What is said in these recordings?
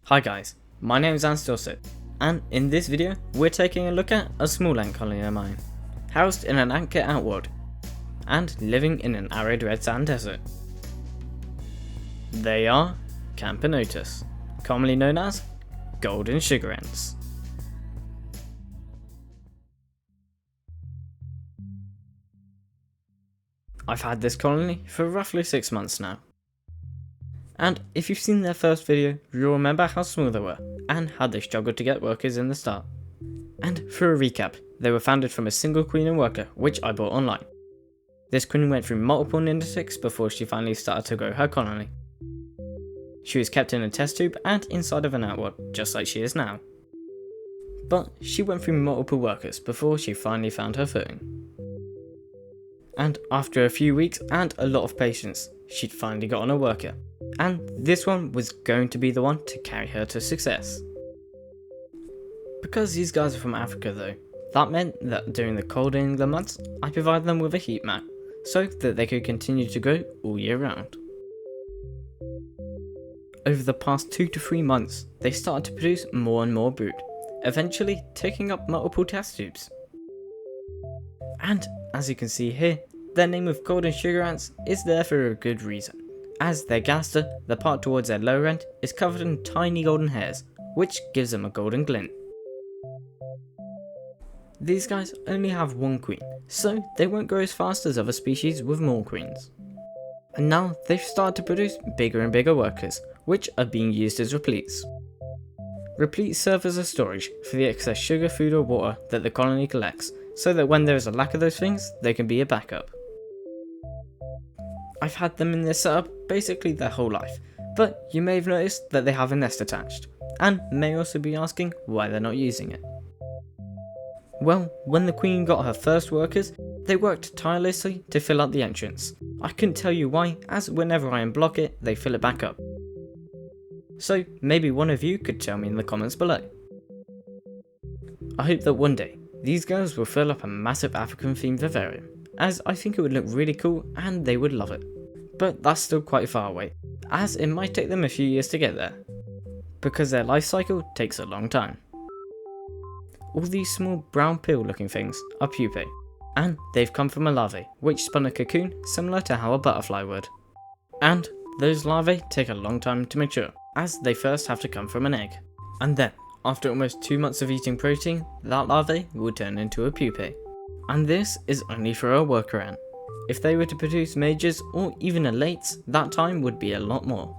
Hi guys, my name is Dorset, and in this video we're taking a look at a small ant colony of mine, housed in an ant kit outward, and living in an arid red sand desert. They are camponotus, commonly known as golden sugar ants. I've had this colony for roughly 6 months now. And if you've seen their first video, you'll remember how small they were, and how they struggled to get workers in the start. And for a recap, they were founded from a single queen and worker, which I bought online. This queen went through multiple ninetics before she finally started to grow her colony. She was kept in a test tube and inside of an outward, just like she is now. But she went through multiple workers before she finally found her footing. And after a few weeks and a lot of patience, she'd finally got on a worker. And this one was going to be the one to carry her to success. Because these guys are from Africa though, that meant that during the cold England months, I provided them with a heat mat, so that they could continue to grow all year round. Over the past 2 to 3 months, they started to produce more and more brood, eventually taking up multiple test tubes. And as you can see here, their name of golden sugar ants is there for a good reason, as their gaster, the part towards their lower end, is covered in tiny golden hairs, which gives them a golden glint. These guys only have one queen, so they won't grow as fast as other species with more queens. And now they've started to produce bigger and bigger workers, which are being used as repletes. Repletes serve as a storage for the excess sugar, food or water that the colony collects, so that when there is a lack of those things, they can be a backup. I've had them in this setup basically their whole life, but you may have noticed that they have a nest attached, and may also be asking why they're not using it. Well, when the queen got her first workers, they worked tirelessly to fill out the entrance. I couldn't tell you why, as whenever I unblock it, they fill it back up. So maybe one of you could tell me in the comments below. I hope that one day, these girls will fill up a massive African themed vivarium, as I think it would look really cool and they would love it. But that's still quite far away, as it might take them a few years to get there, because their life cycle takes a long time. All these small brown pill looking things are pupae, and they've come from a larvae, which spun a cocoon similar to how a butterfly would. And those larvae take a long time to mature, as they first have to come from an egg. And then, after almost 2 months of eating protein, that larvae will turn into a pupae. And this is only for a worker ant. If they were to produce majors or even elates, that time would be a lot more.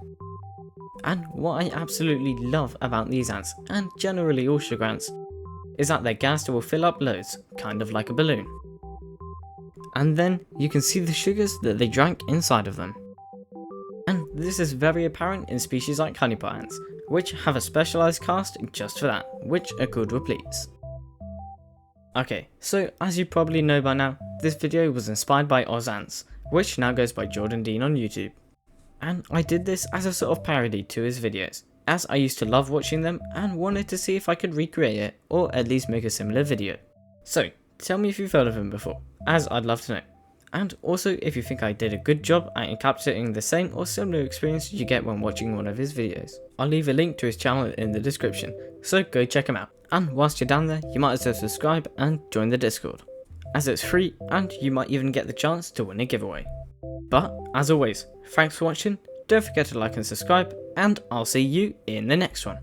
And what I absolutely love about these ants, and generally all sugar ants, is that their gaster will fill up loads, kind of like a balloon. And then you can see the sugars that they drank inside of them. And this is very apparent in species like honeypot ants, which have a specialised caste just for that, which are called repletes. Okay, so as you probably know by now, this video was inspired by Oz Ants, which now goes by Jordan Dean on YouTube. And I did this as a sort of parody to his videos, as I used to love watching them and wanted to see if I could recreate it, or at least make a similar video. So, tell me if you've heard of him before, as I'd love to know. And also if you think I did a good job at encapsulating the same or similar experience you get when watching one of his videos. I'll leave a link to his channel in the description, so go check him out. And whilst you're down there, you might as well subscribe and join the Discord, as it's free and you might even get the chance to win a giveaway. But as always, thanks for watching, don't forget to like and subscribe, and I'll see you in the next one.